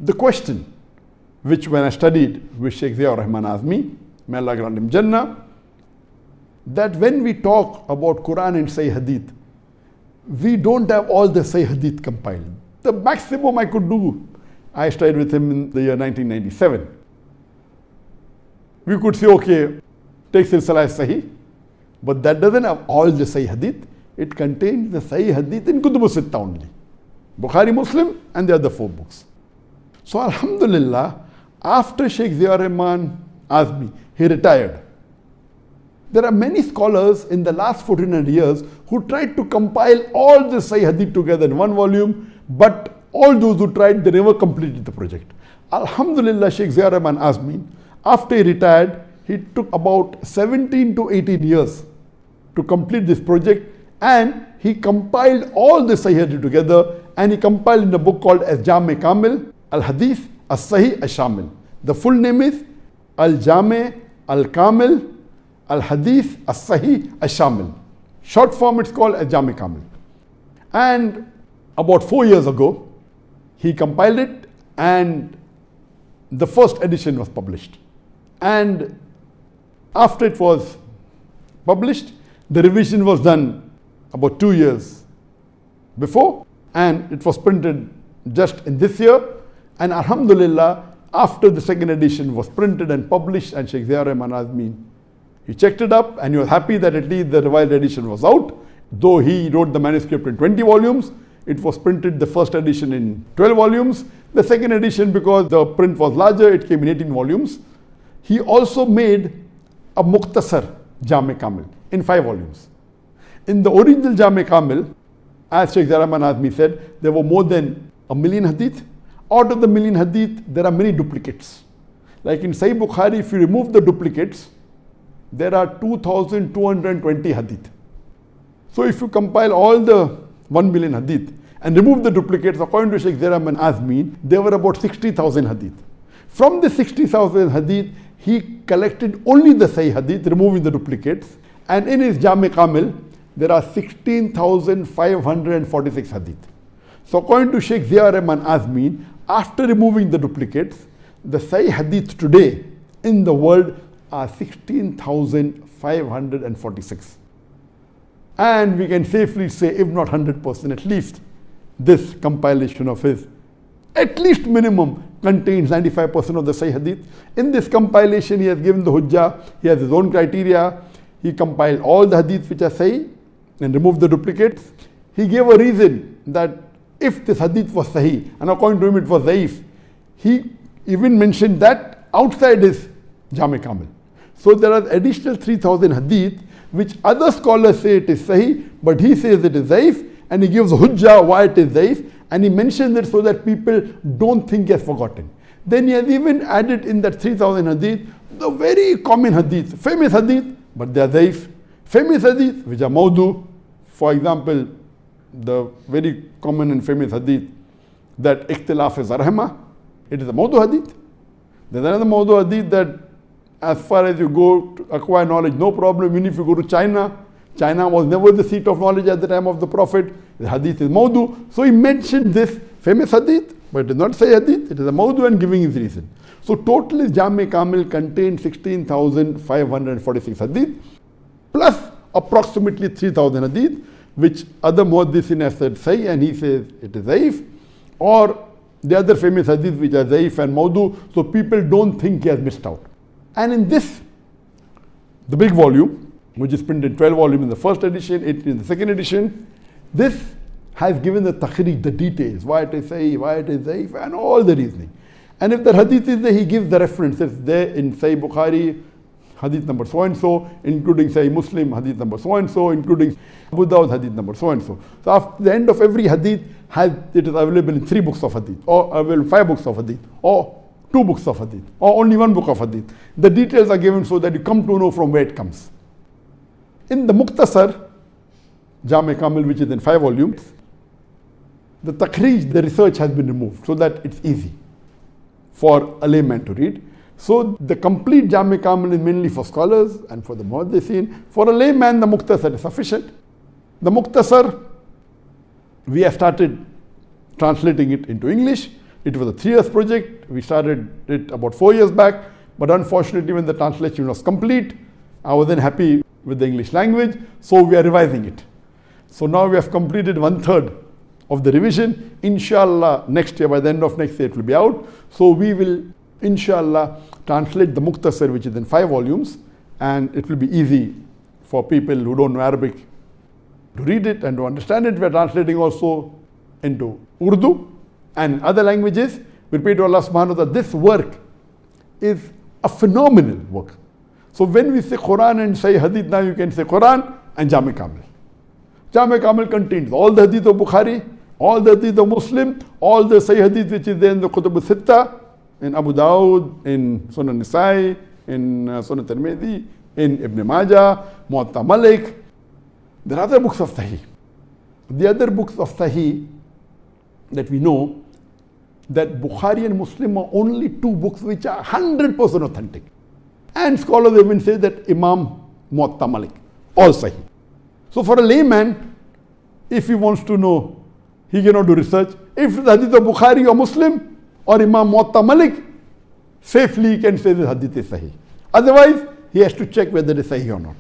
the question, which when I studied with Sheikh Ziaur Rahman Azmi, may Allah grant him Jannah, that when we talk about Quran and Sahih Hadith, we don't have all the Sahih Hadith compiled. The maximum I could do, I studied with him in the year 1997. We could say, okay, take Silsila as Sahih, but that doesn't have all the Sahih Hadith. It contains the Sahih Hadith in Kutub Sitta only. Bukhari, Muslim, and the other 4 books. So Alhamdulillah, after Sheikh Ziaur Rahman Azmi, he retired. There are many scholars in the last 1400 years who tried to compile all the Sahih Hadith together in one volume, but all those who tried, they never completed the project. Alhamdulillah, Sheikh Ziaur Rahman Azmi, after he retired, he took about 17 to 18 years to complete this project, and he compiled all the Sahih Hadith together, and he compiled in a book called as Jame Kamil, Al-Hadith, As-Sahih, Ash-Shamil. The full name is Al-Jame, Al-Kamil, Al-Hadith, As-Sahih, Ash-Shamil. Short form, it's called as Jame Kamil. And about 4 years ago, he compiled it, and the first edition was published. And after it was published, the revision was done about 2 years before, and it was printed just in this year. And Alhamdulillah, after the second edition was printed and published, and Sheikh Ziaur Rahman Azmi, he checked it up and he was happy that at least the revised edition was out. Though he wrote the manuscript in 20 volumes, it was printed, the first edition, in 12 volumes. The second edition, because the print was larger, it came in 18 volumes. He also made a Mukhtasar Jame Kamil in 5 volumes. In the original Jame Kamil, as Sheikh Ziaur Rahman Azmi said, there were more than 1 million hadith. Out of the 1 million hadith, there are many duplicates. Like in Sahih Bukhari, if you remove the duplicates, there are 2,220 hadith. So if you compile all the 1 million hadith and remove the duplicates, according to Sheikh Ziaur Rahman Azmi, there were about 60,000 hadith. From the 60,000 hadith, he collected only the Sahih hadith, removing the duplicates. And in his Jame Kamil, there are 16,546 hadith. So according to Sheikh Ziaur Rahman Azmi, after removing the duplicates, the Sahih hadith today in the world are 16,546. And we can safely say, if not 100%, at least this compilation of his, at least minimum, contains 95% of the Sahih hadith. In this compilation, he has given the hujjah, he has his own criteria. He compiled all the hadith which are Sahih and removed the duplicates. He gave a reason that if this hadith was Sahih, and according to him it was Zaif, he even mentioned that outside his Jame Kamil. So there are additional 3,000 hadith which other scholars say it is Sahih, but he says it is Zaif, and he gives hujjah why it is Zaif, and he mentions it so that people don't think he has forgotten. Then he has even added in that 3,000 hadith the very common hadith, famous hadith, but they are Zaif. Famous hadith which are Mawdu. For example, the very common and famous hadith that Ikhtilaf is Rahmah, it is a Mawdu hadith. There's another Mawdu hadith that as far as you go to acquire knowledge, no problem. Even if you go to China, China was never the seat of knowledge at the time of the Prophet. The hadith is Mawdu. So he mentioned this famous hadith, but it is not Sahih hadith, it is a Mawdu, and giving his reason. So total his Jame Kamil contains 16,546 hadith, plus approximately 3,000 hadith, which other muhaddithin have said Sahih, and he says it is Zaif, or the other famous hadith which are Zaif and Mawdu, so people don't think he has missed out. And in this, the big volume, which is printed in 12 volumes in the first edition, 8 in the second edition, this has given the takhrij, the details, why it is Sahih, why it is Zaif, and all the reasoning. And if the hadith is there, he gives the references there in Sahih Bukhari, hadith number so and so, including Sahih Muslim, hadith number so and so, including Abu Dawud, hadith number so and so. So after the end of every hadith, it is available in 3 books of hadith, or available 5 books of hadith, or 2 books of hadith, or only 1 book of hadith. The details are given so that you come to know from where it comes. In the Mukhtasar Jame Kamil, which is in 5 volumes, the takhrij, the research has been removed so that it's easy for a layman to read. So the complete Jame Kamil is mainly for scholars and for the muhaddithin. For a layman, the Mukhtasar is sufficient. The Mukhtasar, we have started translating it into English. It was a 3 years project. We started it about 4 years back, but unfortunately when the translation was complete, I wasn't happy with the English language, so we are revising it. So now we have completed 1/3 of the revision. Inshallah, next year, by the end of next year, it will be out. So we will, inshallah, translate the Mukhtasar, which is in 5 volumes, and it will be easy for people who don't know Arabic to read it and to understand it. We are translating also into Urdu and other languages. We pray to Allah subhanahu wa ta'ala, this work is a phenomenal work. So when we say Quran and say Hadith, now you can say Quran and Jami Kamil. Jami Kamil contains all the Hadith of Bukhari, all the Hadith of Muslim, all the Sahih Hadith which is there in the Kutub al-Sitta, in Abu Dawud, in Sunan Nisai, in Sunan Tirmidhi, in Ibn Majah, Muwatta Malik. There are other books of Sahih. The other books of Sahih that we know, that Bukhari and Muslim are only 2 books which are 100% authentic. And scholars even say that Imam Muwatta Malik, all Sahih. So for a layman, if he wants to know, he cannot do research. If the Hadith of Bukhari or Muslim or Imam Muwatta Malik, safely he can say the Hadith is Sahih. Otherwise, he has to check whether it is Sahih or not.